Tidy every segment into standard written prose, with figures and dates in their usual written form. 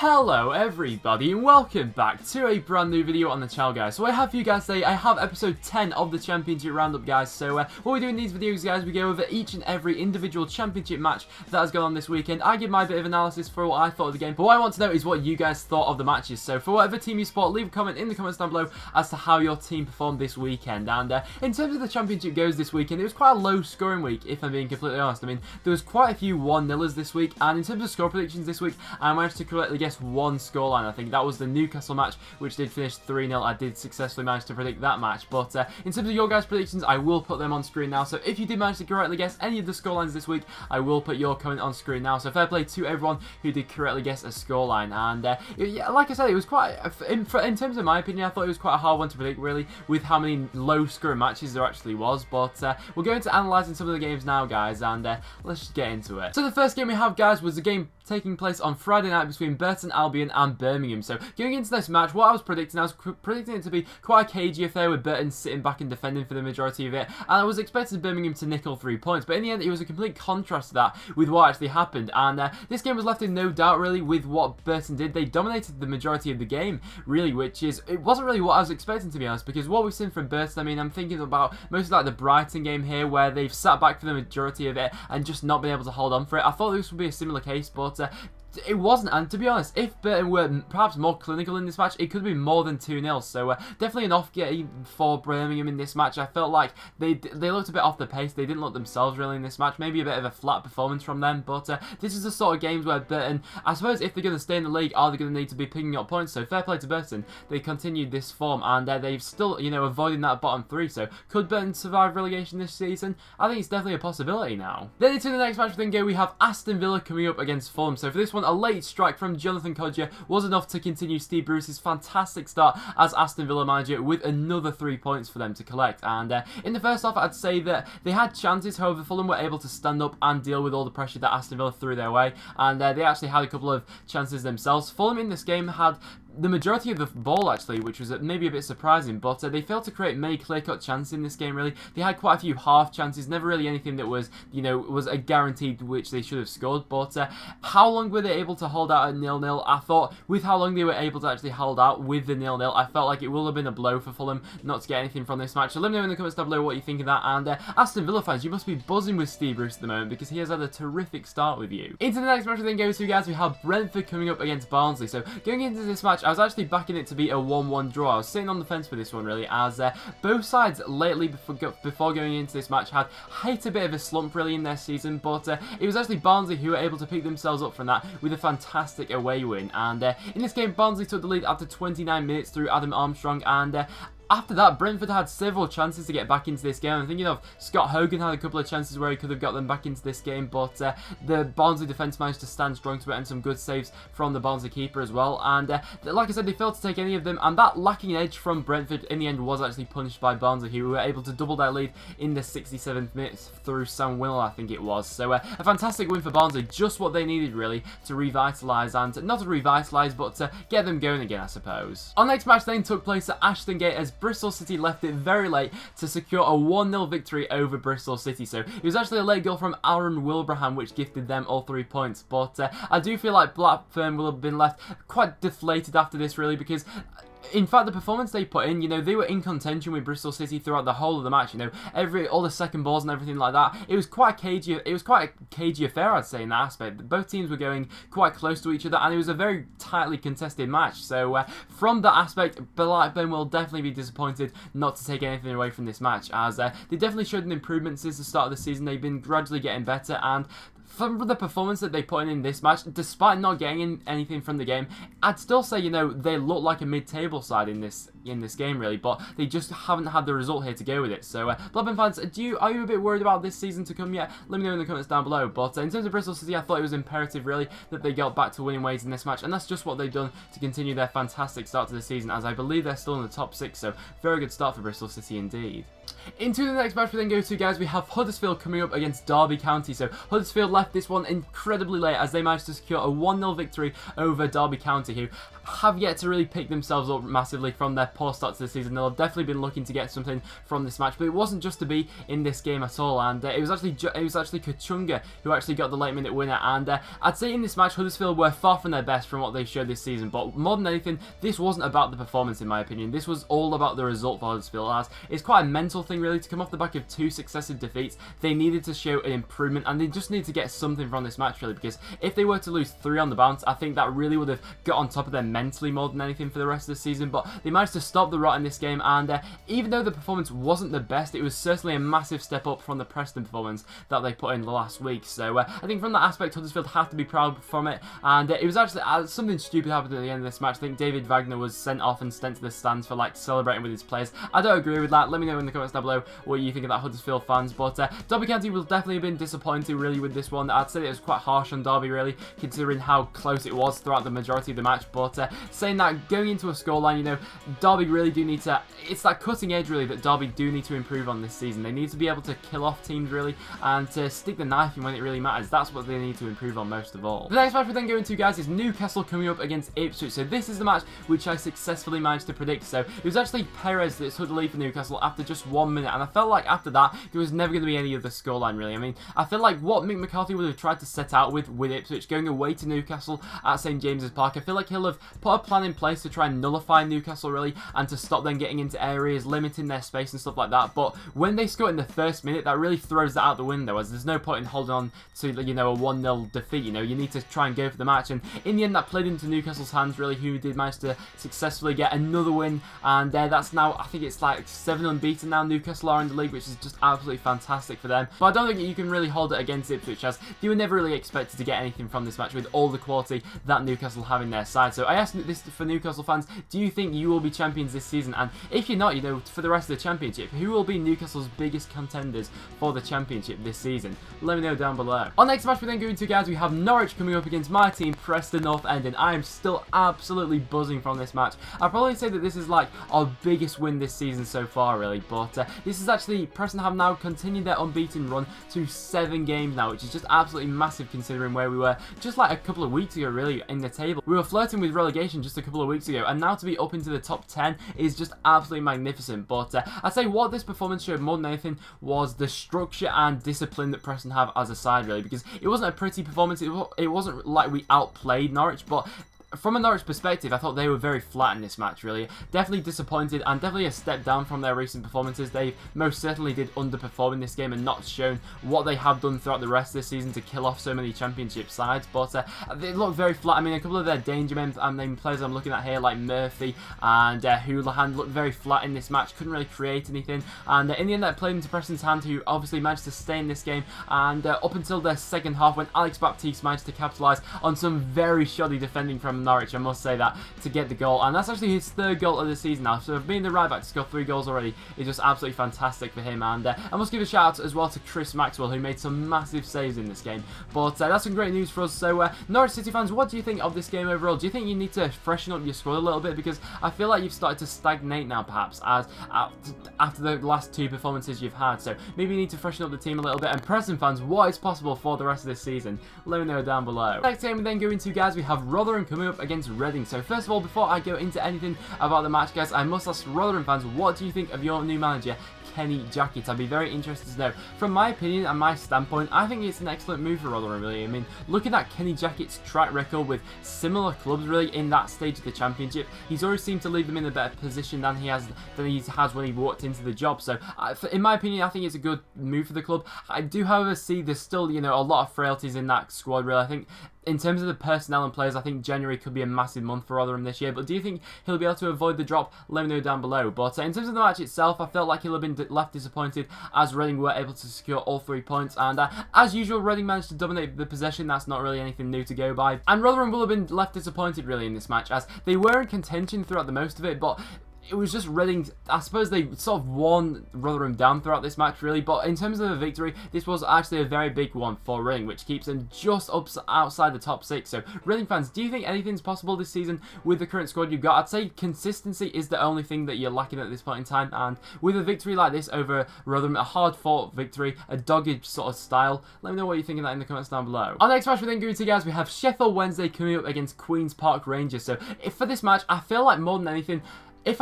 Hello everybody and welcome back to a brand new video on the channel, guys. So I have for you guys today, I have episode 10 of the championship roundup, guys. So what we do in these videos, guys, we go over each and every individual championship match that has gone on this weekend. I give my bit of analysis for what I thought of the game, but what I want to know is what you guys thought of the matches. So for whatever team you support, leave a comment in the comments down below as to how your team performed this weekend. And in terms of the championship goes this weekend, it was quite a low scoring week, if I'm being completely honest. I mean, there was quite a few 1-0ers this week, and in terms of score predictions this week, I managed to correctly guess one scoreline. I think that was the Newcastle match, which did finish 3-0. I did successfully manage to predict that match, but in terms of your guys' predictions, I will put them on screen now. So if you did manage to correctly guess any of the scorelines this week, I will put your comment on screen now. So fair play to everyone who did correctly guess a scoreline. And yeah, like I said, it was quite, in terms of my opinion, I thought it was quite a hard one to predict, really, with how many low scoring matches there actually was. But we'll go into analysing some of the games now, guys, and let's just get into it. So the first game we have, guys, was the game taking place on Friday night between Burton, Albion and Birmingham. So going into this match, what I was predicting it to be quite a cagey affair, with Burton sitting back and defending for the majority of it, and I was expecting Birmingham to nick all 3 points, but in the end it was a complete contrast to that with what actually happened. And this game was left in no doubt, really, with what Burton did. They dominated the majority of the game, really, which is, it wasn't really what I was expecting, to be honest, because what we've seen from Burton, I mean, I'm thinking about mostly like the Brighton game here, where they've sat back for the majority of it and just not been able to hold on for it. I thought this would be a similar case, but it wasn't, and to be honest, if Burton were perhaps more clinical in this match, it could be more than 2-0, so definitely an off game for Birmingham in this match. I felt like they looked a bit off the pace. They didn't look themselves really in this match, maybe a bit of a flat performance from them, but this is the sort of games where Burton, I suppose, if they're going to stay in the league, are they going to need to be picking up points? So fair play to Burton, they continued this form, and they've still, you know, avoiding that bottom 3, so could Burton survive relegation this season? I think it's definitely a possibility now. Then into the next match we go, we have Aston Villa coming up against Fulham. So for this one, a late strike from Jonathan Kodjia was enough to continue Steve Bruce's fantastic start as Aston Villa manager, with another 3 points for them to collect. And in the first half, I'd say that they had chances. However, Fulham were able to stand up and deal with all the pressure that Aston Villa threw their way, and they actually had a couple of chances themselves. Fulham in this game had the majority of the ball, actually, which was maybe a bit surprising, but they failed to create many clear-cut chances in this game, really. They had quite a few half chances, never really anything that was, you know, was a guaranteed which they should have scored. But how long were they able to hold out at 0-0? I thought with how long they were able to actually hold out with the 0-0, I felt like it will have been a blow for Fulham not to get anything from this match. So let me know in the comments down below what you think of that. And Aston Villa fans, you must be buzzing with Steve Bruce at the moment, because he has had a terrific start with you. Into the next match we then go to, guys, we have Brentford coming up against Barnsley. So going into this match, I was actually backing it to be a 1-1 draw. I was sitting on the fence for this one, really, as both sides lately before going into this match had hit a bit of a slump, really, in their season, but it was actually Barnsley who were able to pick themselves up from that with a fantastic away win. And in this game, Barnsley took the lead after 29 minutes through Adam Armstrong, and after that, Brentford had several chances to get back into this game. I'm thinking of Scott Hogan had a couple of chances where he could have got them back into this game, but the Barnsley defence managed to stand strong to it, and some good saves from the Barnsley keeper as well. And like I said, they failed to take any of them, and that lacking edge from Brentford in the end was actually punished by Barnsley, who were able to double their lead in the 67th minute through Sam Winnell, I think it was. So a fantastic win for Barnsley, just what they needed, really, to revitalise, and not to revitalise, but to get them going again, I suppose. Our next match then took place at Ashton Gate, as Bristol City left it very late to secure a 1-0 victory over Bristol City. So it was actually a late goal from Aaron Wilbraham which gifted them all 3 points. But I do feel like Blackburn will have been left quite deflated after this, really, because in fact, the performance they put in, you know, they were in contention with Bristol City throughout the whole of the match. You know, all the second balls and everything like that. It was quite cagey. It was quite a cagey affair, I'd say, in that aspect. Both teams were going quite close to each other, and it was a very tightly contested match. So from that aspect, Blackburn will definitely be disappointed not to take anything away from this match, as they definitely showed an improvement since the start of the season. They've been gradually getting better, and from the performance that they put in this match, despite not getting anything from the game, I'd still say, you know, they look like a mid-table side in this game, really, but they just haven't had the result here to go with it. So Blackburn fans, are you a bit worried about this season to come yet? Let me know in the comments down below. But in terms of Bristol City, I thought it was imperative, really, that they got back to winning ways in this match, and that's just what they've done to continue their fantastic start to the season, as I believe they're still in the top 6, so very good start for Bristol City indeed. Into the next match we then go to, guys, we have Huddersfield coming up against Derby County. So Huddersfield left this one incredibly late as they managed to secure a 1-0 victory over Derby County, who have yet to really pick themselves up massively from their poor start to the season. They'll have definitely been looking to get something from this match, but it wasn't just to be in this game at all. And it was actually Kachunga who actually got the late minute winner. And I'd say in this match Huddersfield were far from their best from what they showed this season. But more than anything, this wasn't about the performance in my opinion. This was all about the result for Huddersfield, as it's quite a mental thing really to come off the back of 2 successive defeats. They needed to show an improvement and they just need to get something from this match really, because if they were to lose 3 on the bounce, I think that really would have got on top of them mentally more than anything for the rest of the season. But they managed to stop the rot in this game, and even though the performance wasn't the best, it was certainly a massive step up from the Preston performance that they put in last week. So I think from that aspect Huddersfield have to be proud from it. And it was actually something stupid happened at the end of this match. I think David Wagner was sent off and sent to the stands for like celebrating with his players. I don't agree with that. Let me know in the comments down below what you think of that, Huddersfield fans. But Derby County will definitely have been disappointed really with this one. I'd say it was quite harsh on Derby really, considering how close it was throughout the majority of the match. But saying that, going into a scoreline, you know, Derby really do need to, it's that cutting edge really that Derby do need to improve on this season. They need to be able to kill off teams really and to stick the knife in when it really matters. That's what they need to improve on most of all. The next match we then go into, guys, is Newcastle coming up against Ipswich. So this is the match which I successfully managed to predict. So it was actually Perez that took the lead for Newcastle after just 1 minute, and I felt like after that there was never going to be any other scoreline really. I mean, I feel like what Mick McCarthy would have tried to set out with Ipswich going away to Newcastle at St James's Park, I feel like he'll have put a plan in place to try and nullify Newcastle really and to stop them getting into areas, limiting their space and stuff like that. But when they score in the first minute, that really throws that out the window, as there's no point in holding on to, you know, a 1-0 defeat. You know, you need to try and go for the match, and in the end that played into Newcastle's hands really, who did manage to successfully get another win. And that's now, I think it's like 7 unbeaten now Newcastle are in the league, which is just absolutely fantastic for them. But I don't think you can really hold it against Ipswich, as they were never really expected to get anything from this match with all the quality that Newcastle have in their side. So I asked this for Newcastle fans, do you think you will be champions this season? And if you're not, you know, for the rest of the championship, who will be Newcastle's biggest contenders for the championship this season? Let me know down below. On next match we then go into, guys, we have Norwich coming up against my team, Preston North End, and I am still absolutely buzzing from this match. I'd probably say that this is like our biggest win this season so far really, but this is actually, Preston have now continued their unbeaten run to 7 games now, which is just absolutely massive considering where we were just like a couple of weeks ago really in the table. We were flirting with relegation just a couple of weeks ago, and now to be up into the top 10 is just absolutely magnificent. But I'd say what this performance showed more than anything was the structure and discipline that Preston have as a side really, because it wasn't a pretty performance, it wasn't like we outplayed Norwich, but from a Norwich perspective, I thought they were very flat in this match, really. Definitely disappointed and definitely a step down from their recent performances. They most certainly did underperform in this game and not shown what they have done throughout the rest of the season to kill off so many championship sides. But they look very flat. I mean, a couple of their danger men players I'm looking at here, like Murphy and Houlihan, looked very flat in this match. Couldn't really create anything. And in the end, that played into Preston's hand, who obviously managed to stay in this game. And up until the second half, when Alex Baptiste managed to capitalise on some very shoddy defending from Norwich, I must say that, to get the goal. And that's actually his 3rd goal of the season now. So being the right back to score 3 goals already is just absolutely fantastic for him. And I must give a shout out as well to Chris Maxwell, who made some massive saves in this game. But that's some great news for us. So Norwich City fans, what do you think of this game overall? Do you think you need to freshen up your squad a little bit? Because I feel like you've started to stagnate now, perhaps, as after the last 2 performances you've had. So maybe you need to freshen up the team a little bit. And Preston fans, what is possible for the rest of this season? Let me know down below. Next game we then go into, guys, we have Rotherham coming up against Reading. So first of all, before I go into anything about the match, guys, I must ask Rotherham fans, what do you think of your new manager, Kenny Jackett? I'd be very interested to know. From my opinion and my standpoint, I think it's an excellent move for Rotherham, really. I mean, looking at Kenny Jackett's track record with similar clubs, really, in that stage of the championship, he's always seemed to leave them in a better position than he has when he walked into the job. So, in my opinion, I think it's a good move for the club. I do, however, see there's still, you know, a lot of frailties in that squad, really. I think in terms of the personnel and players, I think January could be a massive month for Rotherham this year. But do you think he'll be able to avoid the drop? Let me know down below. But in terms of the match itself, I felt like he'll have been left disappointed as Reading were able to secure all 3 points. And as usual, Reading managed to dominate the possession. That's not really anything new to go by. And Rotherham will have been left disappointed, really, in this match, as they were in contention throughout the most of it. But it was just Reading. I suppose they sort of worn Rotherham down throughout this match, really. But in terms of a victory, this was actually a very big one for Reading, which keeps them just up outside the top 6. So, Reading fans, do you think anything's possible this season with the current squad you've got? I'd say consistency is the only thing that you're lacking at this point in time. And with a victory like this over Rotherham, a hard-fought victory, a dogged sort of style, let me know what you think of that in the comments down below. Our next match we're then going to, guys, we have Sheffield Wednesday coming up against Queen's Park Rangers. So, for this match, I feel like more than anything, if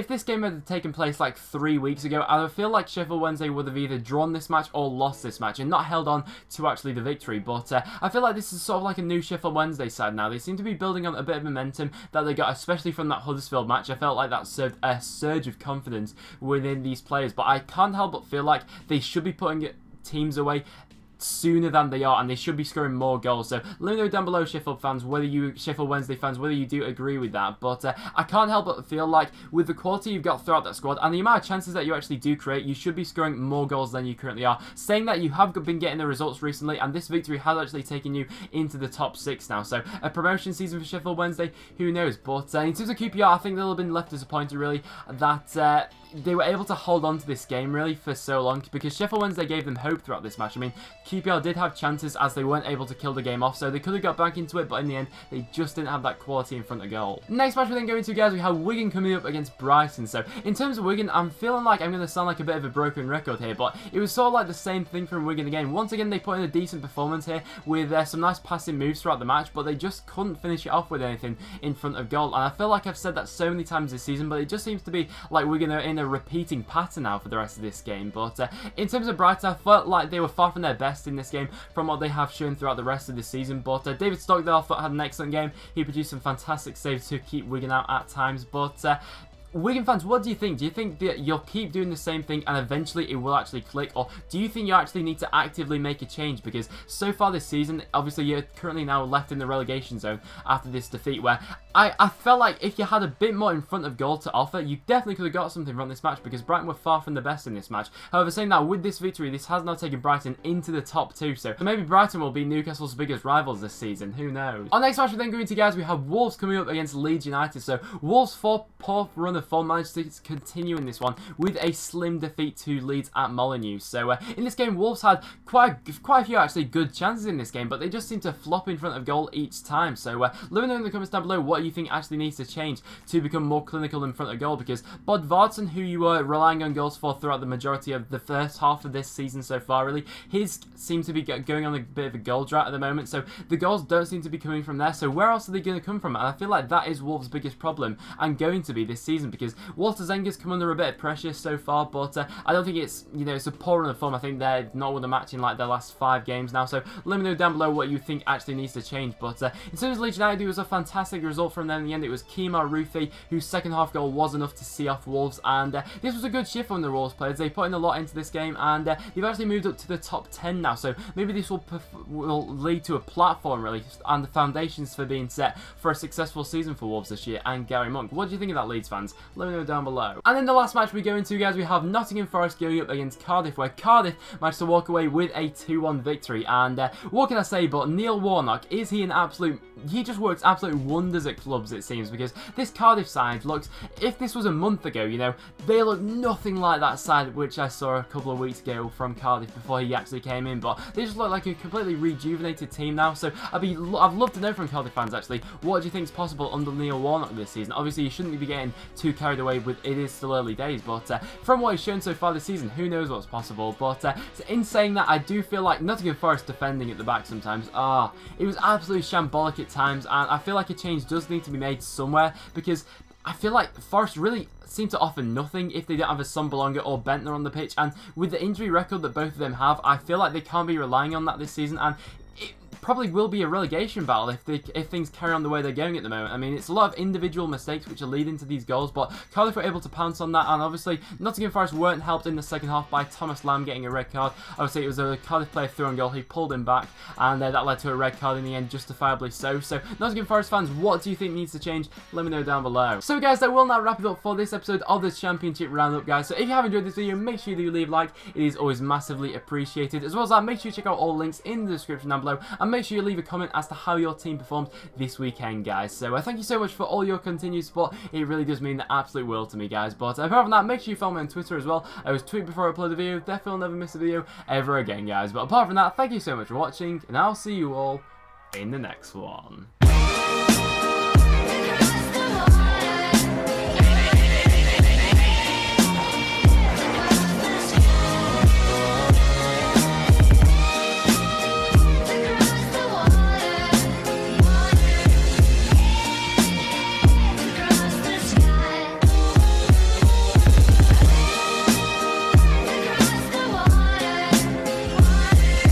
this game had taken place like 3 weeks ago, I feel like Sheffield Wednesday would have either drawn this match or lost this match and not held on to actually the victory. But I feel like this is sort of like a new Sheffield Wednesday side now. They seem to be building on a bit of momentum that they got, especially from that Huddersfield match. I felt like that served a surge of confidence within these players. But I can't help but feel like they should be putting teams away sooner than they are, and they should be scoring more goals. So let me know down below, Sheffield Wednesday fans, whether you do agree with that. But I can't help but feel like with the quality you've got throughout that squad and the amount of chances that you actually do create, you should be scoring more goals than you currently are. Saying that, you have been getting the results recently, and this victory has actually taken you into the top 6 now. So a promotion season for Sheffield Wednesday, who knows? But in terms of QPR, I think they'll have been left disappointed, really, that they were able to hold on to this game really for so long, because Sheffield Wednesday gave them hope throughout this match. I mean, QPR did have chances as they weren't able to kill the game off, so they could have got back into it, but in the end, they just didn't have that quality in front of goal. Next match we're then going to, guys, we have Wigan coming up against Brighton. So in terms of Wigan, I'm feeling like I'm going to sound like a bit of a broken record here, but it was sort of like the same thing from Wigan again. Once again, they put in a decent performance here with some nice passing moves throughout the match, but they just couldn't finish it off with anything in front of goal. And I feel like I've said that so many times this season, but it just seems to be like Wigan are in a repeating pattern now for the rest of this game. But in terms of Brighton, I felt like they were far from their best in this game from what they have shown throughout the rest of the season. But David Stockdale, I thought, had an excellent game. He produced some fantastic saves to keep Wigan out at times. But Wigan fans, what do you think? Do you think that you'll keep doing the same thing and eventually it will actually click? Or do you think you actually need to actively make a change? Because so far this season, obviously you're currently now left in the relegation zone after this defeat, where I felt like if you had a bit more in front of goal to offer, you definitely could have got something from this match, because Brighton were far from the best in this match. However, saying that, with this victory, this has now taken Brighton into the top 2, so maybe Brighton will be Newcastle's biggest rivals this season, who knows. Our next match we're then going to, guys, we have Wolves coming up against Leeds United. So Wolves' poor run of form managed to continue in this one with a slim defeat to Leeds at Molineux. So in this game, Wolves had quite a few actually good chances in this game, but they just seem to flop in front of goal each time. So let me know in the comments down below what you think actually needs to change to become more clinical in front of goal, because Bod Vardsson, who you were relying on goals for throughout the majority of the first half of this season so far, really, his seems to be going on a bit of a goal drought at the moment, so the goals don't seem to be coming from there. So where else are they going to come from? And I feel like that is Wolves' biggest problem, and going to be this season, because Walter Zenga's come under a bit of pressure so far, but I don't think it's, it's a poor run of form. I think they're not won a match in like their last 5 games now, so let me know down below what you think actually needs to change. But in terms of Leeds United, it was a fantastic result from them in the end. It was Kemar Rufi, whose second half goal was enough to see off Wolves, and this was a good shift from the Wolves players. They put in a lot into this game, and they've actually moved up to the top 10 now, so maybe this will lead to a platform, really, and the foundations for being set for a successful season for Wolves this year and Gary Monk. What do you think of that, Leeds fans? Let me know down below. And then the last match we go into, guys, we have Nottingham Forest going up against Cardiff, where Cardiff managed to walk away with a 2-1 victory. And what can I say, but Neil Warnock, is he an absolute... He just works absolute wonders at clubs, it seems, because this Cardiff side looks... If this was a month ago, they look nothing like that side which I saw a couple of weeks ago from Cardiff before he actually came in, but they just look like a completely rejuvenated team now. So I'd love to know from Cardiff fans, actually, what do you think is possible under Neil Warnock this season? Obviously, you shouldn't be getting too carried away with it is still early days, but from what he's shown so far this season, who knows what's possible. But in saying that, I do feel like Nottingham Forest defending at the back sometimes, it was absolutely shambolic at times, and I feel like a change does need to be made somewhere, because I feel like Forest really seem to offer nothing if they don't have a Sombolonga or Bentner on the pitch, and with the injury record that both of them have, I feel like they can't be relying on that this season, and it probably will be a relegation battle if things carry on the way they're going at the moment. I mean, it's a lot of individual mistakes which are leading to these goals, but Cardiff were able to pounce on that, and obviously Nottingham Forest weren't helped in the second half by Thomas Lamb getting a red card. Obviously, it was a Cardiff player through on goal. He pulled him back, and that led to a red card in the end, justifiably so. So, Nottingham Forest fans, what do you think needs to change? Let me know down below. So, guys, that will now wrap it up for this episode of the Championship Roundup, guys. So, if you have enjoyed this video, make sure you leave a like. It is always massively appreciated. As well as that, make sure you check out all links in the description down below, and make sure you leave a comment as to how your team performed this weekend, guys. So thank you so much for all your continued support. It really does mean the absolute world to me, guys. But apart from that, make sure you follow me on Twitter as well. I always tweet before I upload the video. Definitely never miss a video ever again, guys. But apart from that, thank you so much for watching, and I'll see you all in the next one.